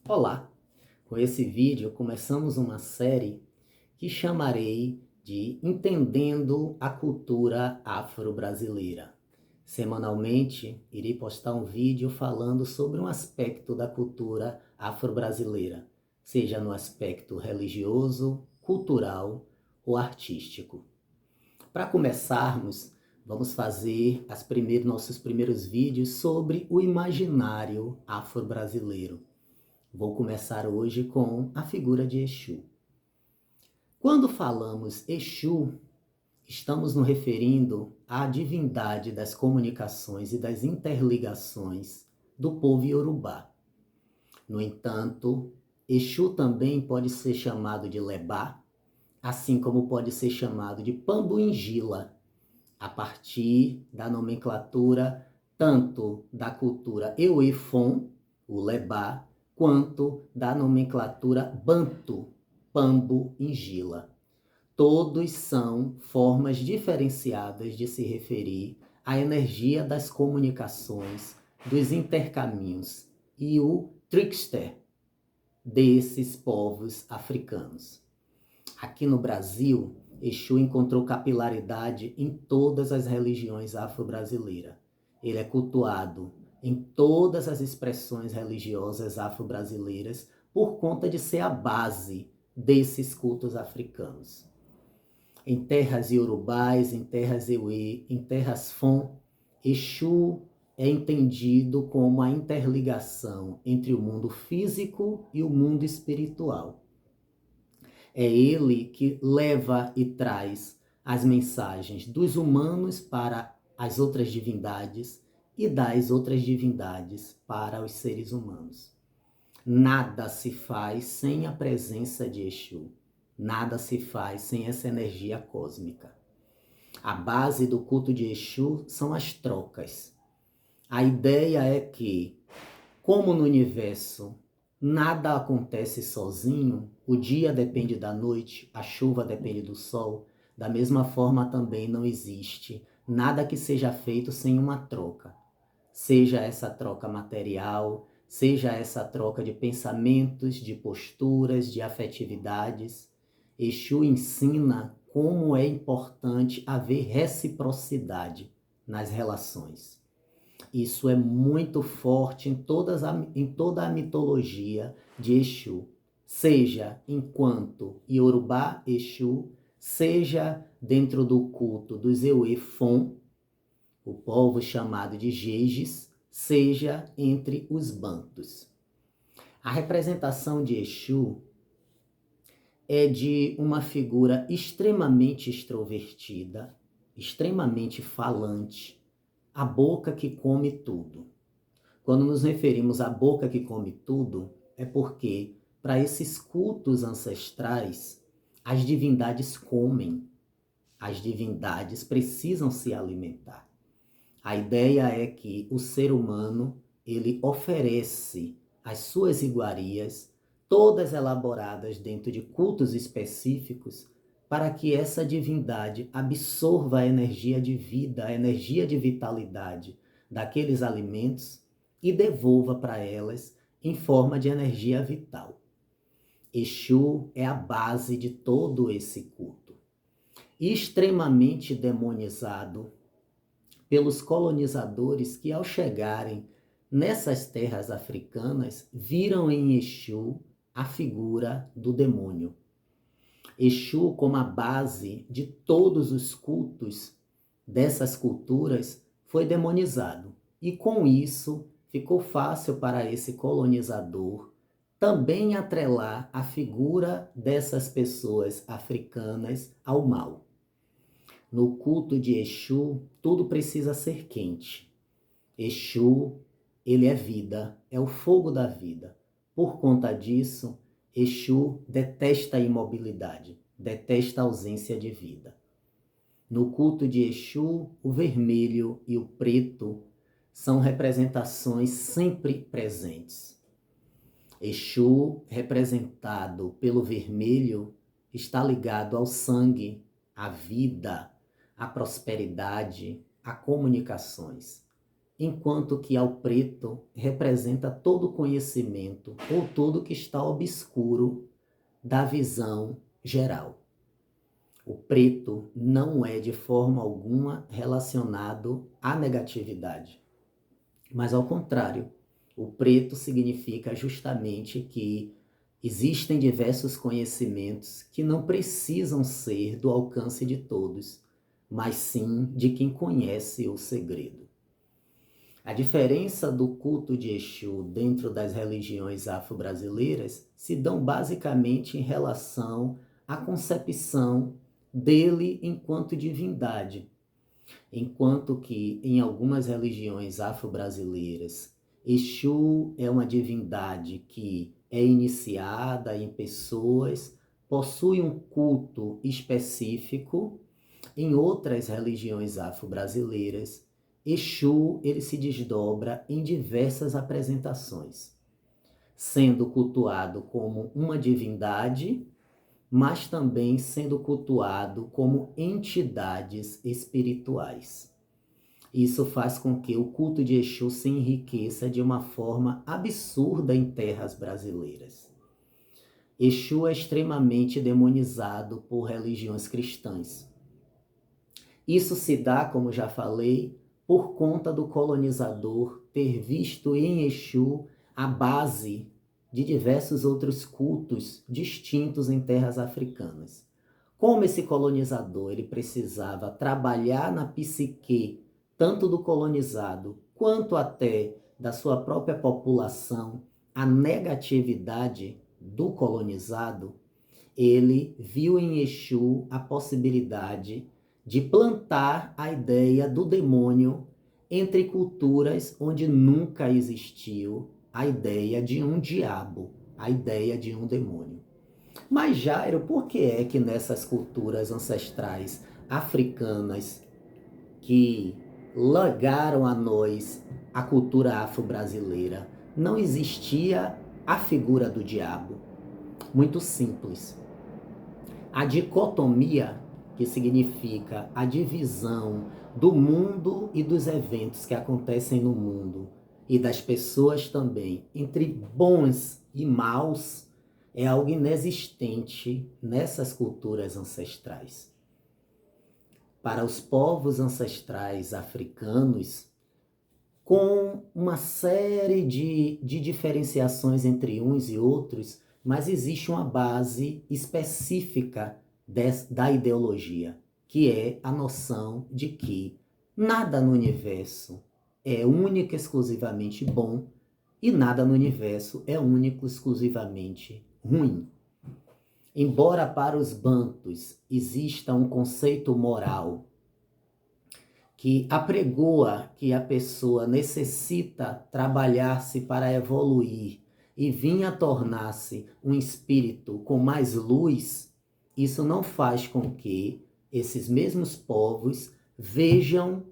Olá! Com esse vídeo começamos uma série que chamarei de Entendendo a Cultura Afro-Brasileira. Semanalmente irei postar um vídeo falando sobre um aspecto da cultura afro-brasileira, seja no aspecto religioso, cultural ou artístico. Para começarmos, vamos fazer nossos primeiros vídeos sobre o imaginário afro-brasileiro. Vou começar hoje com a figura de Exu. Quando falamos Exu, estamos nos referindo à divindade das comunicações e das interligações do povo Iorubá. No entanto, Exu também pode ser chamado de Lebá, assim como pode ser chamado de Pambuingila, a partir da nomenclatura tanto da cultura Euefon, o Lebá, quanto da nomenclatura Banto, Pambo-Ingila. Todos são formas diferenciadas de se referir à energia das comunicações, dos intercaminhos e o trickster desses povos africanos. Aqui no Brasil, Exu encontrou capilaridade em todas as religiões afro-brasileiras. Ele é cultuado em todas as expressões religiosas afro-brasileiras por conta de ser a base desses cultos africanos. Em terras iorubais, em terras Ewe, em terras Fon, Exu é entendido como a interligação entre o mundo físico e o mundo espiritual. É ele que leva e traz as mensagens dos humanos para as outras divindades e das outras divindades para os seres humanos. Nada se faz sem a presença de Exu. Nada se faz sem essa energia cósmica. A base do culto de Exu são as trocas. A ideia é que, como no universo nada acontece sozinho, o dia depende da noite, a chuva depende do sol, da mesma forma também não existe nada que seja feito sem uma troca. Seja essa troca material, seja essa troca de pensamentos, de posturas, de afetividades. Exu ensina como é importante haver reciprocidade nas relações. Isso é muito forte em toda a mitologia de Exu, seja enquanto Iorubá Exu, seja dentro do culto dos Euefon, o povo chamado de Jejes, seja entre os bantos. A representação de Exu é de uma figura extremamente extrovertida, extremamente falante, a boca que come tudo. Quando nos referimos à boca que come tudo, é porque, para esses cultos ancestrais, as divindades comem, as divindades precisam se alimentar. A ideia é que o ser humano, ele oferece as suas iguarias, todas elaboradas dentro de cultos específicos, para que essa divindade absorva a energia de vida, a energia de vitalidade daqueles alimentos e devolva para elas em forma de energia vital. Exu é a base de todo esse culto. Extremamente demonizado pelos colonizadores que, ao chegarem nessas terras africanas, viram em Exu a figura do demônio. Exu, como a base de todos os cultos dessas culturas, foi demonizado. E com isso, ficou fácil para esse colonizador também atrelar a figura dessas pessoas africanas ao mal. No culto de Exu, tudo precisa ser quente. Exu, ele é vida, é o fogo da vida. Por conta disso, Exu detesta a imobilidade, detesta a ausência de vida. No culto de Exu, o vermelho e o preto são representações sempre presentes. Exu, representado pelo vermelho, está ligado ao sangue, à vida, à prosperidade, a comunicações. enquanto que ao preto representa todo o conhecimento ou tudo que está obscuro da visão geral. O preto não é de forma alguma relacionado à negatividade, mas ao contrário, o preto significa justamente que existem diversos conhecimentos que não precisam ser do alcance de todos, mas sim de quem conhece o segredo. A diferença do culto de Exu dentro das religiões afro-brasileiras se dão basicamente em relação à concepção dele enquanto divindade, enquanto que em algumas religiões afro-brasileiras, Exu é uma divindade que é iniciada em pessoas, possui um culto específico. Em outras religiões afro-brasileiras, Exu ele se desdobra em diversas apresentações, sendo cultuado como uma divindade, mas também sendo cultuado como entidades espirituais. Isso faz com que o culto de Exu se enriqueça de uma forma absurda em terras brasileiras. Exu é extremamente demonizado por religiões cristãs. Isso se dá, como já falei, por conta do colonizador ter visto em Exu a base de diversos outros cultos distintos em terras africanas. Como esse colonizador ele precisava trabalhar na psique tanto do colonizado quanto até da sua própria população a negatividade do colonizado, ele viu em Exu a possibilidade de plantar a ideia do demônio entre culturas onde nunca existiu a ideia de um diabo, a ideia de um demônio. Mas, Jairo, por que é que nessas culturas ancestrais africanas que legaram a nós a cultura afro-brasileira não existia a figura do diabo? Muito simples. A dicotomia, que significa a divisão do mundo e dos eventos que acontecem no mundo e das pessoas também, entre bons e maus, é algo inexistente nessas culturas ancestrais. Para os povos ancestrais africanos, com uma série de diferenciações entre uns e outros, mas existe uma base específica da ideologia, que é a noção de que nada no universo é único e exclusivamente bom e nada no universo é único e exclusivamente ruim. Embora para os bantus exista um conceito moral que apregoa que a pessoa necessita trabalhar-se para evoluir e vir a tornar-se um espírito com mais luz, isso não faz com que esses mesmos povos vejam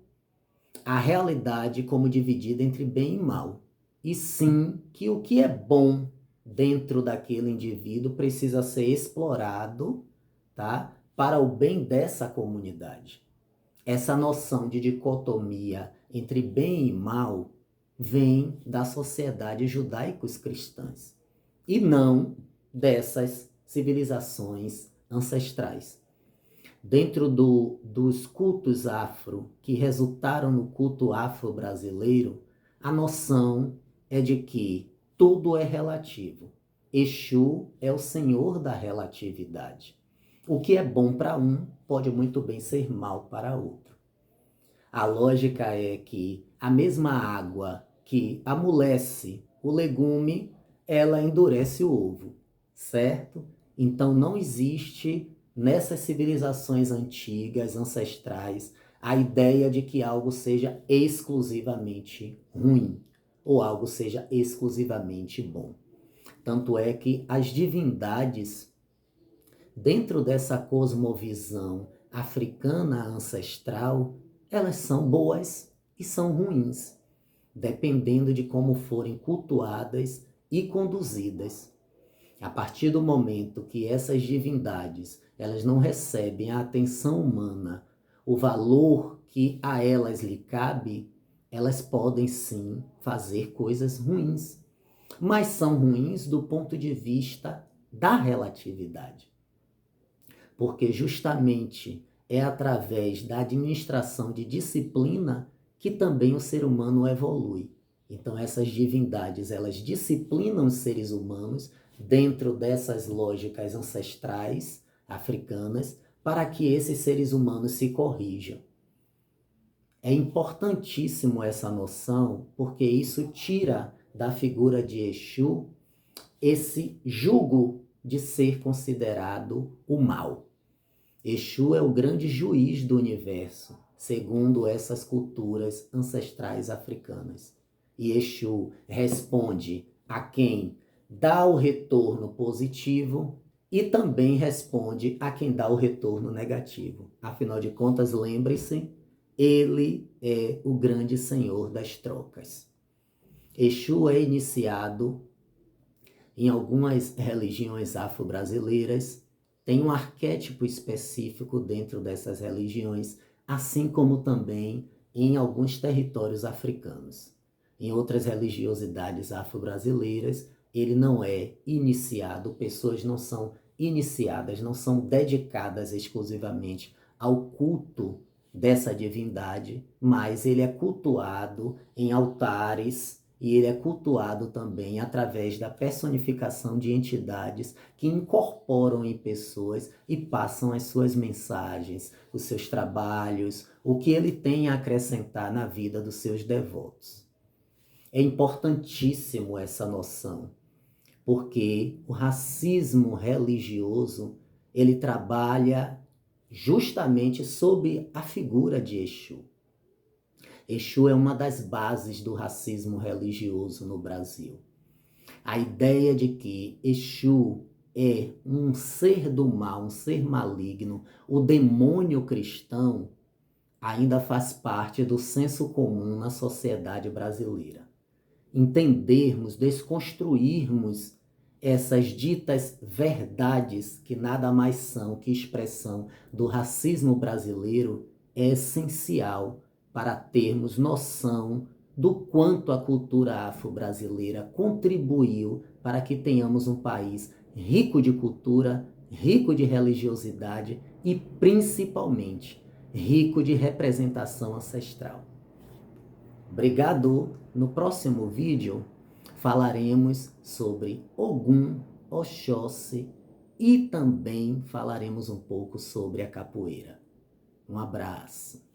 a realidade como dividida entre bem e mal. E sim que o que é bom dentro daquele indivíduo precisa ser explorado, tá? Para o bem dessa comunidade. Essa noção de dicotomia entre bem e mal vem da sociedade judaicos-cristãs e não dessas civilizações ancestrais. Dentro dos cultos afro que resultaram no culto afro-brasileiro, a noção é de que tudo é relativo. Exu é o senhor da relatividade. O que é bom para um pode muito bem ser mal para outro. A lógica é que a mesma água que amolece o legume, ela endurece o ovo, certo? Então não existe nessas civilizações antigas, ancestrais, a ideia de que algo seja exclusivamente ruim ou algo seja exclusivamente bom. Tanto é que as divindades, dentro dessa cosmovisão africana ancestral, elas são boas e são ruins, dependendo de como forem cultuadas e conduzidas. A partir do momento que essas divindades elas não recebem a atenção humana, o valor que a elas lhe cabe, elas podem sim fazer coisas ruins, mas são ruins do ponto de vista da relatividade. Porque justamente é através da administração de disciplina que também o ser humano evolui. Então essas divindades, elas disciplinam os seres humanos dentro dessas lógicas ancestrais africanas para que esses seres humanos se corrijam. É importantíssimo essa noção, porque isso tira da figura de Exu esse jugo de ser considerado o mal. Exu é o grande juiz do universo, segundo essas culturas ancestrais africanas. E Exu responde a quem dá o retorno positivo e também responde a quem dá o retorno negativo. Afinal de contas, lembre-se, ele é o grande senhor das trocas. Exu é iniciado em algumas religiões afro-brasileiras, tem um arquétipo específico dentro dessas religiões, assim como também em alguns territórios africanos. Em outras religiosidades afro-brasileiras, ele não é iniciado, pessoas não são iniciadas, não são dedicadas exclusivamente ao culto dessa divindade, mas ele é cultuado em altares e ele é cultuado também através da personificação de entidades que incorporam em pessoas e passam as suas mensagens, os seus trabalhos, o que ele tem a acrescentar na vida dos seus devotos. É importantíssimo essa noção, porque o racismo religioso, ele trabalha justamente sob a figura de Exu. Exu é uma das bases do racismo religioso no Brasil. A ideia de que Exu é um ser do mal, um ser maligno, o demônio cristão, ainda faz parte do senso comum na sociedade brasileira. Entendermos, desconstruirmos essas ditas verdades, que nada mais são que expressão do racismo brasileiro, é essencial para termos noção do quanto a cultura afro-brasileira contribuiu para que tenhamos um país rico de cultura, rico de religiosidade e, principalmente, rico de representação ancestral. Obrigado! No próximo vídeo falaremos sobre Ogum, Oxóssi e também falaremos um pouco sobre a capoeira. Um abraço!